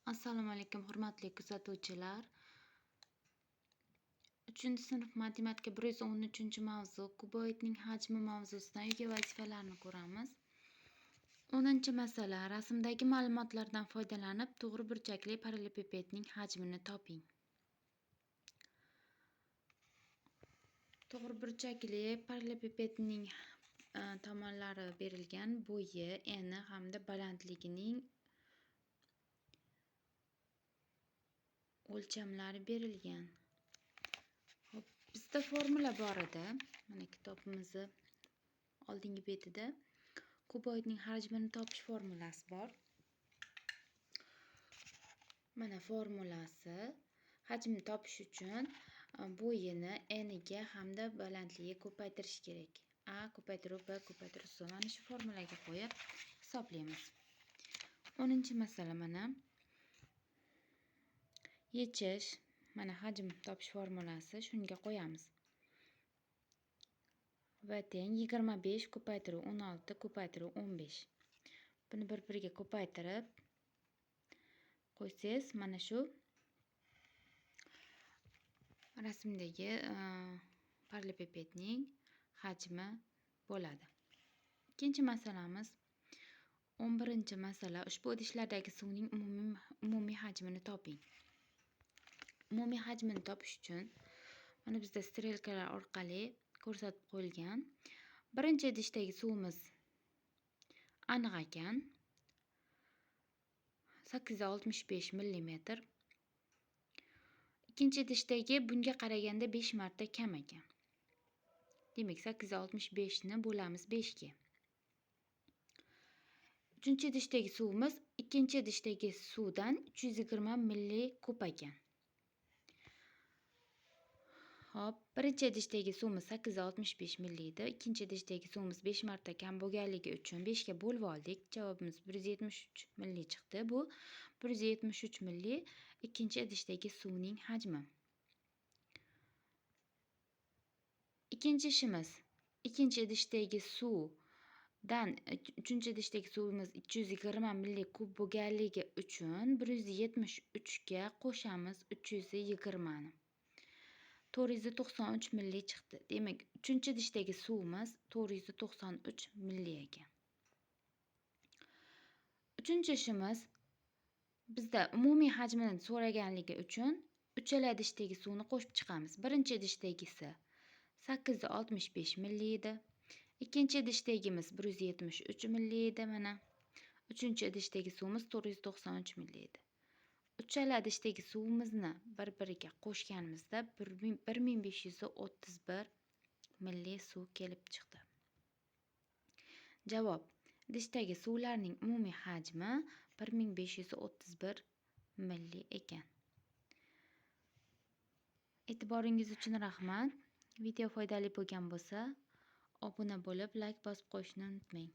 Assalomu alaykum, hurmatli kuzatuvchilar. 3-sinf matematika 113-mavzu kuboidning hajmi mavzusidan uyga vazifalarni ko'ramiz. 10-masala. Rasmdagi ma'lumotlardan foydalanib to'g'ri burchakli parallelepipedning hajmini toping. To'g'ri burchakli parallelepipedning tomonlari berilgan, bo'yi, eni hamda balandligining o'lchamlari berilgan. Hop, bizda formula bor edi. Mana kitobimizni oldingi betida kuboidning hajmini topish formulasi bor. Mana formulasi. Hajmni topish uchun bo'yini eniga hamda balandligiga ko'paytirish kerak. A ko'paytiruv B ko'paytiruv S. Mana shu formulaga qo'yib hisoblaymiz. 10-masala mana. Yechish. Mana hajm topish formulasi, shunga qo'yamiz. Va teng 25 ko'paytiruv 16 ko'paytiruv 15. Buni bir-biriga ko'paytirib qo'ysangiz, mana shu rasmdagi parallelepipedning hajmi bo'ladi. Ikkinchi masalamiz 11-masala. Ushbu idishlardagi suvning umumiy hajmini toping. Umumiy hajmini topish uchun mana bizda strelkalar orqali ko'rsatib qo'yilgan. Birinchi idishdagi suvimiz aniq ekan. 865 millimetr. Ikkinchi idishdagi bunga qaraganda 5 marta kam ekan. Demak, 865 ni bo'lamiz 5 ga. Uchinchi idishdagi suvimiz ikkinchi idishdagi suvdan 320 milli kub ekan. Hop, birinchi idishdagi suvimiz 865 milli edi. Ikkinchi idishdagi suvimiz 5 marta kam bo'lganligi uchun 5 ga bo'lib oldik. Javobimiz 173 milli chiqdi. Bu 173 milli ikkinchi idishdagi suvning hajmi. Ikkinchi ishimiz, ikkinchi idishdagi suvdan uchinchi idishdagi suvimiz 320 milli kub bo'lganligi uchun 173 ga qo'shamiz 320 ni. 493 milli chiqdi. Demak, uchinchi idishdagi suvimiz 493 milli ekan. Uchinchi ishimiz, bizda umumiy hajmini so'raganligi uchun uchala idishdagi suvni qo'shib chiqamiz. Birinchi idishdagisi 865 milli edi. Ikkinchi idishdagimiz 173 milli edi mana. Uchinchi idishdagi suvimiz 493 milli edi. Uchala idishdagi suvimizni bir-biriga qo'shganimizda 1531 milli suv kelib chiqdi. Javob: idishdagi suvlarning umumiy hajmi 1531 milli ekan. E'tiboringiz uchun rahmat. Video foydali bo'lgan bo'lsa, obuna bo'lib, like bosib qo'yishni unutmang.